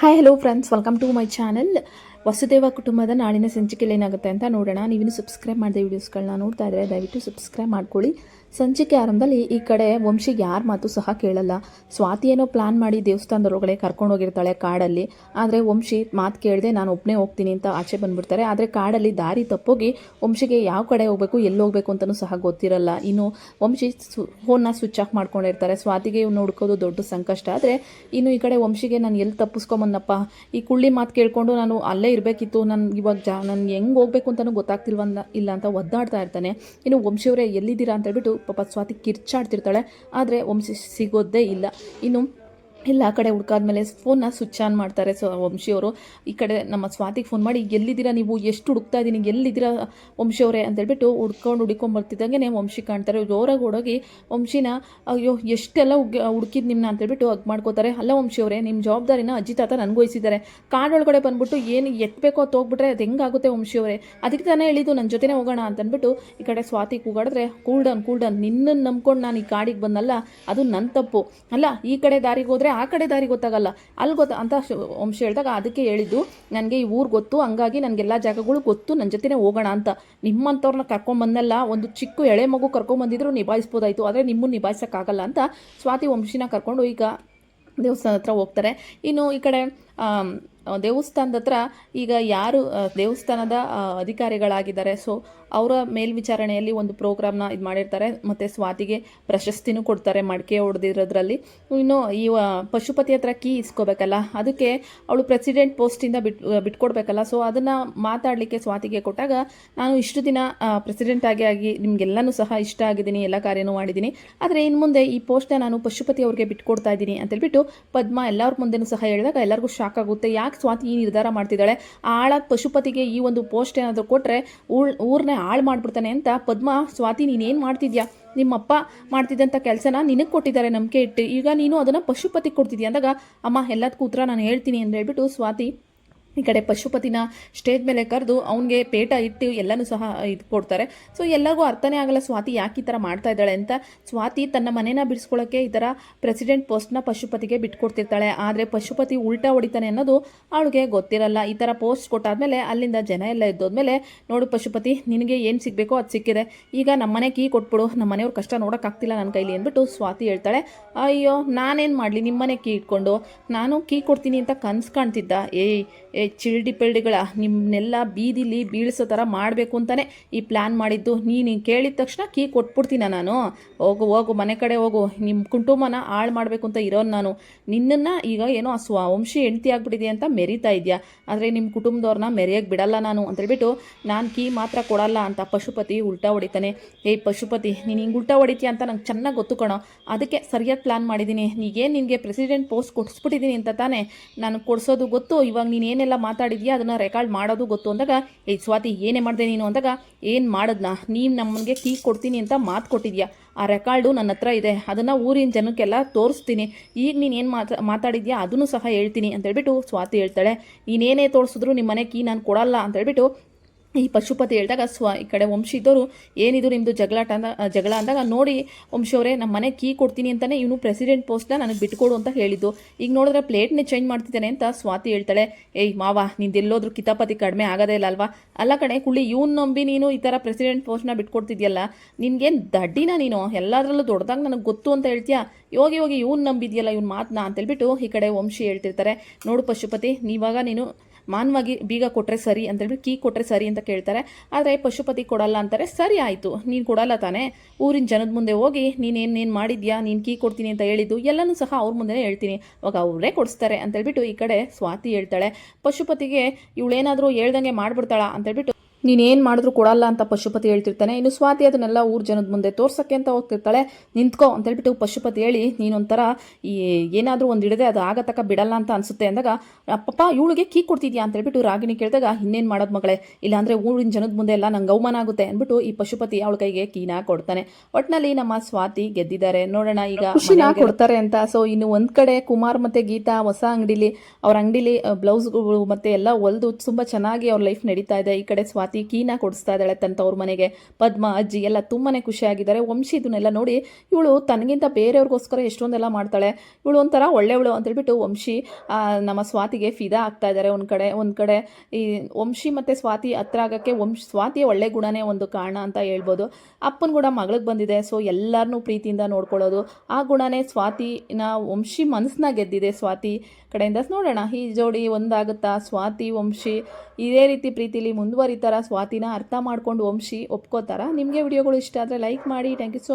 Hi hello friends, welcome to my channel. Vasudeva ಕುಟುಂಬದ ನಾಳಿನ ಸಂಚಿಕೆಯಲ್ಲಿ ಏನಾಗುತ್ತೆ ಅಂತ ನೋಡೋಣ. ನೀವಿನ್ನು ಸಬ್ಸ್ಕ್ರೈಬ್ ಮಾಡಿದೆ ವೀಡಿಯೋಸ್ಗಳನ್ನ ನೋಡ್ತಾ ಇದ್ದರೆ ದಯವಿಟ್ಟು ಸಬ್ಸ್ಕ್ರೈಬ್ ಮಾಡ್ಕೊಳ್ಳಿ. ಸಂಚಿಕೆ ಆರಂಭದಲ್ಲಿ ಈ ಕಡೆ ವಂಶಿಗೆ ಯಾರ ಮಾತು ಸಹ ಕೇಳಲ್ಲ. ಸ್ವಾತಿ ಏನೋ ಪ್ಲಾನ್ ಮಾಡಿ ದೇವಸ್ಥಾನದೊಳಗಡೆ ಕರ್ಕೊಂಡೋಗಿರ್ತಾಳೆ ಕಾಡಲ್ಲಿ. ಆದರೆ ವಂಶಿ ಮಾತು ಕೇಳದೆ ನಾನು ಒಬ್ಬನೇ ಹೋಗ್ತೀನಿ ಅಂತ ಆಚೆ ಬಂದುಬಿಡ್ತಾರೆ. ಆದರೆ ಕಾಡಲ್ಲಿ ದಾರಿ ತಪ್ಪೋಗಿ ವಂಶಿಗೆ ಯಾವ ಕಡೆ ಹೋಗಬೇಕು ಎಲ್ಲಿ ಹೋಗಬೇಕು ಅಂತಲೂ ಸಹ ಗೊತ್ತಿರಲ್ಲ. ಇನ್ನು ವಂಶಿ ಫೋನ್ನ ಸ್ವಿಚ್ ಆಫ್ ಮಾಡ್ಕೊಂಡಿರ್ತಾರೆ. ಸ್ವಾತಿಗೆ ಇವ್ನು ಹುಡ್ಕೋದು ದೊಡ್ಡ ಸಂಕಷ್ಟ. ಆದರೆ ಇನ್ನು ಈ ಕಡೆ ವಂಶಿಗೆ ನಾನು ಎಲ್ಲಿ ತಪ್ಪಿಸ್ಕೊಂಬಂದಪ್ಪ, ಈ ಕುಳ್ಳಿ ಮಾತು ಕೇಳಿಕೊಂಡು ನಾನು ಅಲ್ಲೇ ಇರಬೇಕಿತ್ತು, ನಾನು ಇವಾಗ ನಾನು ಹೆಂಗೆ ಹೋಗ್ಬೇಕು ಅಂತಲೂ ಇಲ್ಲ ಅಂತ ಒದ್ದಾಡ್ತಾ ಇರ್ತಾನೆ. ಇನ್ನು ವಂಶಿಯವರೇ ಎಲ್ಲಿದ್ದೀರಾ ಅಂತ ಹೇಳ್ಬಿಟ್ಟು ಪಾಪ ಸ್ವಾತಿ ಕಿರ್ಚಾಡ್ತಿರ್ತಾಳೆ. ಆದರೆ ವಂಶಿ ಸಿಗೋದೇ ಇಲ್ಲ. ಇನ್ನು ಎಲ್ಲ ಕಡೆ ಹುಡ್ಕಾದ್ಮೇಲೆ ಫೋನ್ನ ಸ್ವಿಚ್ ಆನ್ ಮಾಡ್ತಾರೆ ವಂಶಿಯವರು. ಈ ಕಡೆ ನಮ್ಮ ಸ್ವಾತಿಗೆ ಫೋನ್ ಮಾಡಿ, ಎಲ್ಲಿದ್ದೀರಾ ನೀವು, ಎಷ್ಟು ಹುಡುಕ್ತಾ ಇದ್ದೀನಿ, ಎಲ್ಲಿದ್ದೀರಾ ವಂಶಿಯವರೇ ಅಂತೇಳ್ಬಿಟ್ಟು ಹುಡ್ಕೊಂಬರ್ತಿದ್ದಂಗೆ ವಂಶಿ ಕಾಣ್ತಾರೆ. ಜೋರಾಗಿ ಓಡೋಗಿ ವಂಶಿನ ಅಯ್ಯೋ ಎಷ್ಟೆಲ್ಲ ಹುಡುಕಿದ್ ನಿಮ್ಮನ್ನ ಅಂತೇಳ್ಬಿಟ್ಟು ಹಗ್ ಮಾಡ್ಕೋತಾರೆ. ಅಲ್ಲ ವಂಶಿಯವರೇ, ನಿಮ್ಮ ಜವಾಬ್ದಾರಿನ ಅಜ್ಜಿ ತಾತ ನನಗೂ ವಹಿಸಿದ್ದಾರೆ. ಕಾಡೊಳಗಡೆ ಬಂದ್ಬಿಟ್ಟು ಏನು ಎತ್ತಬೇಕೋ ಅದು ಹೋಗ್ಬಿಟ್ರೆ ಅದು ಹೆಂಗಾಗುತ್ತೆ ವಂಶಿಯವರೇ, ಅದಕ್ಕೆ ತಾನೇ ಹೇಳಿದ್ದು ನನ್ನ ಜೊತೆನೇ ಹೋಗೋಣ ಅಂತಂದ್ಬಿಟ್ಟು ಈ ಕಡೆ ಸ್ವಾತಿ ಕೂಗಾಡಿದ್ರೆ, ಕೂಲ್ ಡೌನ್ ನಿನ್ನನ್ನು ನಂಬ್ಕೊಂಡು ನಾನು ಈ ಕಾಡಿಗೆ ಬಂದಲ್ಲ, ಅದು ನನ್ನ ತಪ್ಪು ಅಲ್ಲ. ಈ ಕಡೆ ದಾರಿಗೆ ಹೋದರೆ ಆ ಕಡೆ ದಾರಿ ಗೊತ್ತಾಗಲ್ಲ, ಅಲ್ಲಿ ಅಂತ ವಂಶ ಹೇಳಿದಾಗ ಅದಕ್ಕೆ ಹೇಳಿದ್ದು, ನನಗೆ ಈ ಊರು ಗೊತ್ತು, ಹಂಗಾಗಿ ನನಗೆಲ್ಲ ಜಾಗಗಳು ಗೊತ್ತು, ನನ್ನ ಜೊತೆನೇ ಹೋಗೋಣ ಅಂತ. ನಿಮ್ಮಂಥವ್ರನ್ನ ಕರ್ಕೊಂಬಂದಲ್ಲ, ಒಂದು ಚಿಕ್ಕ ಎಳೆ ಮಗು ಕರ್ಕೊಂಬಂದಿದ್ರು ನಿಭಾಯಿಸ್ಬೋದಾಯಿತು, ಆದರೆ ನಿಮ್ಮನ್ನು ನಿಭಾಯಿಸೋಕ್ಕಾಗಲ್ಲ ಅಂತ ಸ್ವಾತಿ ವಂಶಿನ ಕರ್ಕೊಂಡು ಈಗ ದೇವಸ್ಥಾನದ ಹತ್ರ ಹೋಗ್ತಾರೆ. ಇನ್ನು ಈ ಕಡೆ ದೇವಸ್ಥಾನದ ಹತ್ರ ಈಗ ಯಾರು ದೇವಸ್ಥಾನದ ಅಧಿಕಾರಿಗಳಾಗಿದ್ದಾರೆ, ಸೊ ಅವರ ಮೇಲ್ವಿಚಾರಣೆಯಲ್ಲಿ ಒಂದು ಪ್ರೋಗ್ರಾಮ್ನ ಇದು ಮಾಡಿರ್ತಾರೆ. ಮತ್ತು ಸ್ವಾತಿಗೆ ಪ್ರಶಸ್ತಿನೂ ಕೊಡ್ತಾರೆ ಮಡಿಕೆ ಹೊಡೆದಿರೋದ್ರಲ್ಲಿ. ಇನ್ನು ಈ ಪಶುಪತಿ ಹತ್ರ ಕೀ ಇಸ್ಕೋಬೇಕಲ್ಲ, ಅದಕ್ಕೆ ಅವಳು ಪ್ರೆಸಿಡೆಂಟ್ ಪೋಸ್ಟಿಂದ ಬಿಟ್ಕೊಡ್ಬೇಕಲ್ಲ. ಸೊ ಅದನ್ನು ಮಾತಾಡಲಿಕ್ಕೆ ಸ್ವಾತಿಗೆ ಕೊಟ್ಟಾಗ, ನಾನು ಇಷ್ಟು ದಿನ ಪ್ರೆಸಿಡೆಂಟ್ ಆಗಿ ನಿಮಗೆಲ್ಲನೂ ಸಹ ಇಷ್ಟ ಆಗಿದ್ದೀನಿ, ಎಲ್ಲ ಕಾರ್ಯನೂ ಮಾಡಿದ್ದೀನಿ, ಆದರೆ ಇನ್ನು ಮುಂದೆ ಈ ಪೋಸ್ಟ್ನ ನಾನು ಪಶುಪತಿ ಅವ್ರಿಗೆ ಬಿಟ್ಕೊಡ್ತಾ ಇದ್ದೀನಿ ಅಂತೇಳ್ಬಿಟ್ಟು ಪದ್ಮ ಎಲ್ಲರ ಮುಂದೆನೂ ಸಹ ಹೇಳಿದಾಗ ಎಲ್ಲರಿಗೂ ಶಾಕ್ ಆಗುತ್ತೆ. ಯಾಕೆ ಸ್ವಾತಿ ಈ ನಿರ್ಧಾರ ಮಾಡ್ತಿದ್ದಾಳೆ, ಆಳಾದ ಪಶುಪತಿಗೆ ಈ ಒಂದು ಪೋಸ್ಟ್ ಏನಾದರೂ ಕೊಟ್ಟರೆ ಊರನ್ನೇ ಹಾಳು ಮಾಡಿಬಿಡ್ತಾನೆ ಅಂತ ಪದ್ಮ, ಸ್ವಾತಿ ನೀನೇನು ಮಾಡ್ತಿದ್ಯಾ, ನಿಮ್ಮಪ್ಪ ಮಾಡ್ತಿದ್ದಂಥ ಕೆಲಸನ ನಿನಗೆ ಕೊಟ್ಟಿದ್ದಾರೆ ನಂಬಿಕೆ ಇಟ್ಟು, ಈಗ ನೀನು ಅದನ್ನು ಪಶುಪತಿಗೆ ಕೊಡ್ತಿದ್ಯಾ ಅಂದಾಗ, ಅಮ್ಮ ಎಲ್ಲದಕ್ಕೂ ಉತ್ತರ ನಾನು ಹೇಳ್ತೀನಿ ಅಂತ ಹೇಳ್ಬಿಟ್ಟು ಸ್ವಾತಿ ಈ ಕಡೆ ಪಶುಪತಿನ ಸ್ಟೇಜ್ ಮೇಲೆ ಕರೆದು ಅವನಿಗೆ ಪೇಟ ಇಟ್ಟು ಎಲ್ಲನೂ ಸಹ ಇದು ಕೊಡ್ತಾರೆ. ಸೊ ಎಲ್ಲರಿಗೂ ಅರ್ಥನೇ ಆಗಲ್ಲ ಸ್ವಾತಿ ಯಾಕೆ ಈ ಥರ ಮಾಡ್ತಾ ಇದ್ದಾಳೆ ಅಂತ. ಸ್ವಾತಿ ತನ್ನ ಮನೇನ ಬಿಡಿಸ್ಕೊಳ್ಳೋಕ್ಕೆ ಈ ಥರ ಪ್ರೆಸಿಡೆಂಟ್ ಪೋಸ್ಟ್ನ ಪಶುಪತಿಗೆ ಬಿಟ್ಕೊಡ್ತಿರ್ತಾಳೆ. ಆದರೆ ಪಶುಪತಿ ಉಲ್ಟಾ ಹೊಡಿತಾನೆ ಅನ್ನೋದು ಅವಳಿಗೆ ಗೊತ್ತಿರಲ್ಲ. ಈ ಥರ ಪೋಸ್ಟ್ ಕೊಟ್ಟಾದ್ಮೇಲೆ ಅಲ್ಲಿಂದ ಜನ ಎಲ್ಲ ಎದ್ದೋದ್ಮೇಲೆ, ನೋಡು ಪಶುಪತಿ, ನಿನಗೆ ಏನು ಸಿಗಬೇಕೋ ಅದು ಸಿಕ್ಕಿದೆ, ಈಗ ನಮ್ಮನೆ ಕೀ ಕೊಟ್ಬಿಡು, ನಮ್ಮ ಮನೆಯವ್ರ ಕಷ್ಟ ನೋಡೋಕ್ಕಾಗ್ತಿಲ್ಲ ನನ್ನ ಕೈಲಿ ಅಂದ್ಬಿಟ್ಟು ಸ್ವಾತಿ ಹೇಳ್ತಾಳೆ. ಅಯ್ಯೋ ನಾನೇನು ಮಾಡಲಿ, ನಿಮ್ಮನೆ ಕೀ ಇಟ್ಕೊಂಡು ನಾನು ಕೀ ಕೊಡ್ತೀನಿ ಅಂತ ಕನ್ಸು ಕಾಣ್ತಿದ್ದ. ಚಿಲ್ಡಿ ಪಿಲ್ಡಿಗಳ ನಿಮ್ಮನ್ನೆಲ್ಲ ಬೀದಿಲಿ ಬೀಳಿಸೋ ಥರ ಮಾಡಬೇಕು ಅಂತಲೇ ಈ ಪ್ಲ್ಯಾನ್ ಮಾಡಿದ್ದು. ನೀನು ಕೇಳಿದ ತಕ್ಷಣ ಕೀ ಕೊಟ್ಬಿಡ್ತೀನ ನಾನು, ಹೋಗು ಮನೆ ಕಡೆ ಹೋಗು, ನಿಮ್ಮ ಕುಟುಂಬನ ಹಾಳು ಮಾಡಬೇಕು ಅಂತ ಇರೋನು ನಾನು. ನಿನ್ನನ್ನು ಈಗ ಏನೋ ವಂಶಿ ಹೆಂಡ್ತಿ ಆಗ್ಬಿಟ್ಟಿದೆ ಅಂತ ಮೆರಿತಾ ಇದೆಯಾ, ಆದರೆ ನಿಮ್ಮ ಕುಟುಂಬದವ್ರನ್ನ ಮೆರೆಯೋಕ್ಕೆ ಬಿಡಲ್ಲ ನಾನು ಅಂತೇಳ್ಬಿಟ್ಟು ನಾನು ಕೀ ಮಾತ್ರ ಕೊಡಲ್ಲ ಅಂತ ಪಶುಪತಿ ಉಲ್ಟಾ ಹೊಡಿತಾನೆ. ಏಯ್ ಪಶುಪತಿ, ನೀನು ಹಿಂಗೆ ಉಲ್ಟಾ ಹೊಡಿತೀಯ ಅಂತ ನಂಗೆ ಚೆನ್ನಾಗಿ ಗೊತ್ತು ಕಣೋ, ಅದಕ್ಕೆ ಸರಿಯಾಗಿ ಪ್ಲ್ಯಾನ್ ಮಾಡಿದ್ದೀನಿ. ನೀಗೇನು ನಿನಗೆ ಪ್ರೆಸಿಡೆಂಟ್ ಪೋಸ್ಟ್ ಕೊಡಿಸ್ಬಿಟ್ಟಿದ್ದೀನಿ ಅಂತ ತಾನೇ, ನಾನು ಕೊಡಿಸೋದು ಗೊತ್ತು, ಇವಾಗ ನೀನು ಏನೆಲ್ಲ ಮಾತಾಡಿದ್ಯಾ ಅದನ್ನು ರೆಕಾರ್ಡ್ ಮಾಡೋದು ಗೊತ್ತು ಅಂದಾಗ, ಏಯ್ ಸ್ವಾತಿ ಏನೇ ಮಾಡಿದೆ ನೀನು ಅಂದಾಗ, ಏನು ಮಾಡಿದ್ನಾ, ನೀವು ನಮ್ಮನಿಗೆ ಕೀ ಕೊಡ್ತೀನಿ ಅಂತ ಮಾತು ಕೊಟ್ಟಿದ್ಯಾ, ಆ ರೆಕಾರ್ಡು ನನ್ನ ಹತ್ರ ಇದೆ, ಅದನ್ನು ಊರಿನ ಜನಕ್ಕೆಲ್ಲ ತೋರಿಸ್ತೀನಿ, ಈಗ ನೀನೇನು ಮಾತಾಡಿದ್ಯಾ ಅದನ್ನು ಸಹ ಹೇಳ್ತೀನಿ ಅಂತೇಳ್ಬಿಟ್ಟು ಸ್ವಾತಿ ಹೇಳ್ತಾಳೆ. ನೀನೇನೇ ತೋರಿಸಿದ್ರು ನಿಮ್ಮ ಮನೆ ಕೀ ನಾನು ಕೊಡಲ್ಲ ಅಂತೇಳ್ಬಿಟ್ಟು ಈ ಪಶುಪತಿ ಹೇಳಿದಾಗ ಈ ಕಡೆ ವಂಶಿದ್ದವರು, ಏನಿದು ನಿಮ್ಮದು ಜಗಳ ಅಂದಾಗ, ನೋಡಿ ವಂಶಿಯವರೇ, ನಮ್ಮ ಮನೆ ಕೀ ಕೊಡ್ತೀನಿ ಅಂತಲೇ ಇವನು ಪ್ರೆಸಿಡೆಂಟ್ ಪೋಸ್ಟ್ನ ನನಗೆ ಬಿಟ್ಕೊಡು ಅಂತ ಹೇಳಿದ್ದು, ಈಗ ನೋಡಿದ್ರೆ ಪ್ಲೇಟ್ನೇ ಚೇಂಜ್ ಮಾಡ್ತಿದ್ದಾನೆ ಅಂತ ಸ್ವಾತಿ ಹೇಳ್ತಾಳೆ. ಏಯ್ ಮಾವ, ನಿಂದೆಲ್ಲೋದ್ರೂ ಕಿತಾಪತಿ ಕಡಿಮೆ ಆಗೋದೇ ಇಲ್ಲ ಅಲ್ವಾ, ಅಲ್ಲ ಕಣೆ ಕುಳ್ಳಿ, ಇವ್ನು ನಂಬಿ ನೀನು ಈ ಥರ ಪ್ರೆಸಿಡೆಂಟ್ ಪೋಸ್ಟ್ನ ಬಿಟ್ಕೊಡ್ತಿದ್ಯಲ್ಲ, ನಿನ್ಗೇನು ದಡ್ಡಿನ ನೀನು, ಎಲ್ಲದರಲ್ಲೂ ದೊಡ್ಡದಾಗಿ ನನಗೆ ಗೊತ್ತು ಅಂತ ಹೇಳ್ತೀಯಾ, ಹೋಗಿ ಇವ್ನು ನಂಬಿದ್ಯಲ್ಲ ಇವ್ನು ಮಾತನ್ನ ಅಂತೇಳ್ಬಿಟ್ಟು ಈ ಕಡೆ ವಂಶಿ ಹೇಳ್ತಿರ್ತಾರೆ. ನೋಡು ಪಶುಪತಿ, ನೀವಾಗ ನೀನು ಮಾನವಾಗಿ ಬೀಗ ಕೊಟ್ಟರೆ ಸರಿ ಅಂತೇಳ್ಬಿಟ್ಟು ಕೀ ಕೊಟ್ಟರೆ ಸರಿ ಅಂತ ಕೇಳ್ತಾರೆ. ಆದರೆ ಪಶುಪತಿ ಕೊಡಲ್ಲ ಅಂತಾರೆ. ಸರಿ ಆಯಿತು, ನೀನು ಕೊಡಲ್ಲ ತಾನೇ, ಊರಿನ ಜನದ ಮುಂದೆ ಹೋಗಿ ನೀನೇನು ಮಾಡಿದ್ಯಾ, ನೀನು ಕೀ ಕೊಡ್ತೀನಿ ಅಂತ ಹೇಳಿದ್ದು ಎಲ್ಲನೂ ಸಹ ಅವ್ರ ಮುಂದೆ ಹೇಳ್ತೀನಿ, ಅವಾಗ ಅವರೇ ಕೊಡಿಸ್ತಾರೆ ಅಂತೇಳ್ಬಿಟ್ಟು ಈ ಕಡೆ ಸ್ವಾತಿ ಹೇಳ್ತಾಳೆ. ಪಶುಪತಿಗೆ ಇವಳೇನಾದರೂ ಹೇಳ್ದಂಗೆ ಮಾಡಿಬಿಡ್ತಾಳ ಅಂತೇಳ್ಬಿಟ್ಟು ನೀನೇನು ಮಾಡಿದ್ರು ಕೊಡಲ್ಲ ಅಂತ ಪಶುಪತಿ ಹೇಳ್ತಿರ್ತಾನೆ. ಇನ್ನು ಸ್ವಾತಿ ಅದನ್ನೆಲ್ಲ ಊರ ಜನದ ಮುಂದೆ ತೋರ್ಸೋಕ್ಕೆ ಅಂತ ಹೋಗ್ತಿರ್ತಾಳೆ. ನಿಂತ್ಕೋ ಅಂತೇಳ್ಬಿಟ್ಟು ಪಶುಪತಿ ಹೇಳಿ, ನೀನೊಂಥರ ಏನಾದರೂ ಒಂದು ಹಿಡಿದೆ ಅದು ಆಗತಕ್ಕ ಬಿಡಲ್ಲ ಅಂತ ಅನಿಸುತ್ತೆ ಅಂದಾಗ, ಅಪ್ಪಪ್ಪ ಇವಳಿಗೆ ಕೀ ಕೊಡ್ತಿದ್ಯಾ ಅಂತೇಳ್ಬಿಟ್ಟು ರಾಗಿಣಿ ಕೇಳಿದಾಗ, ಇನ್ನೇನು ಮಾಡೋದು ಮಗಳೇ, ಇಲ್ಲಾಂದರೆ ಊರಿನ ಜನದ ಮುಂದೆ ಎಲ್ಲ ನಂಗೆ ಅವಮಾನ ಆಗುತ್ತೆ ಅಂದ್ಬಿಟ್ಟು ಈ ಪಶುಪತಿ ಅವಳ ಕೈಗೆ ಕೀನ ಕೊಡ್ತಾನೆ. ಒಟ್ಟಿನಲ್ಲಿ ನಮ್ಮ ಸ್ವಾತಿ ಗೆದ್ದಿದ್ದಾರೆ. ನೋಡೋಣ ಈಗ ಖುಷಿನ ಕೊಡ್ತಾರೆ ಅಂತ. ಸೊ ಇನ್ನು ಒಂದು ಕಡೆ ಕುಮಾರ್ ಮತ್ತು ಗೀತಾ ಹೊಸ ಅಂಗಡಿಲಿ, ಅವ್ರ ಅಂಗಡಿಲಿ ಬ್ಲೌಸ್ಗಳು ಮತ್ತು ಎಲ್ಲ ಹೊಲಿದು ತುಂಬ ಚೆನ್ನಾಗಿ ಅವ್ರ ಲೈಫ್ ನಡೀತಾ ಇದೆ. ಈ ಕಡೆ ಸ್ವಾತಿ ಸ್ವಾತಿ ಕೀನ ಕೊಡಿಸ್ತಾ ಇದ್ದಾಳೆ ತನ್ನ ತವ್ರ ಮನೆಗೆ. ಪದ್ಮ ಅಜ್ಜಿ ಎಲ್ಲ ತುಂಬಾ ಖುಷಿಯಾಗಿದ್ದಾರೆ. ವಂಶಿ ಇದನ್ನೆಲ್ಲ ನೋಡಿ ಇವಳು ತನಗಿಂತ ಬೇರೆಯವ್ರಿಗೋಸ್ಕರ ಎಷ್ಟೊಂದೆಲ್ಲ ಮಾಡ್ತಾಳೆ, ಇವಳು ಒಂಥರ ಒಳ್ಳೆಯವಳು ಅಂತೇಳ್ಬಿಟ್ಟು ವಂಶಿ ನಮ್ಮ ಸ್ವಾತಿಗೆ ಫಿದಾ ಆಗ್ತಾ ಇದ್ದಾರೆ. ಒಂದು ಕಡೆ ಈ ವಂಶಿ ಮತ್ತು ಸ್ವಾತಿ ಹತ್ರ ಆಗೋಕ್ಕೆ ಸ್ವಾತಿಯ ಒಳ್ಳೆ ಗುಣನೇ ಒಂದು ಕಾರಣ ಅಂತ ಹೇಳ್ಬೋದು. ಅಪ್ಪನ ಗುಣ ಮಗಳಿಗೆ ಬಂದಿದೆ, ಸೊ ಎಲ್ಲರನ್ನೂ ಪ್ರೀತಿಯಿಂದ ನೋಡ್ಕೊಳ್ಳೋದು ಆ ಗುಣನೇ ಸ್ವಾತಿನ ವಂಶಿ ಮನಸ್ಸನ್ನ ಗೆದ್ದಿದೆ ಸ್ವಾತಿ ಕಡೆಯಿಂದ. ನೋಡೋಣ ಈ ಜೋಡಿ ಒಂದಾಗುತ್ತಾ, ಸ್ವಾತಿ ವಂಶಿ ಇದೇ ರೀತಿ ಪ್ರೀತಿಲಿ ಮುಂದುವರಿತಾರ, ಸ್ವಾತಿನ ಅರ್ಥ ಮಾಡ್ಕೊಂಡು ವಂಶಿ ಒಪ್ಕೋತಾರ. ನಿಮಗೆ ವಿಡಿಯೋಗಳು ಇಷ್ಟ ಆದರೆ ಲೈಕ್ ಮಾಡಿ. Thank you so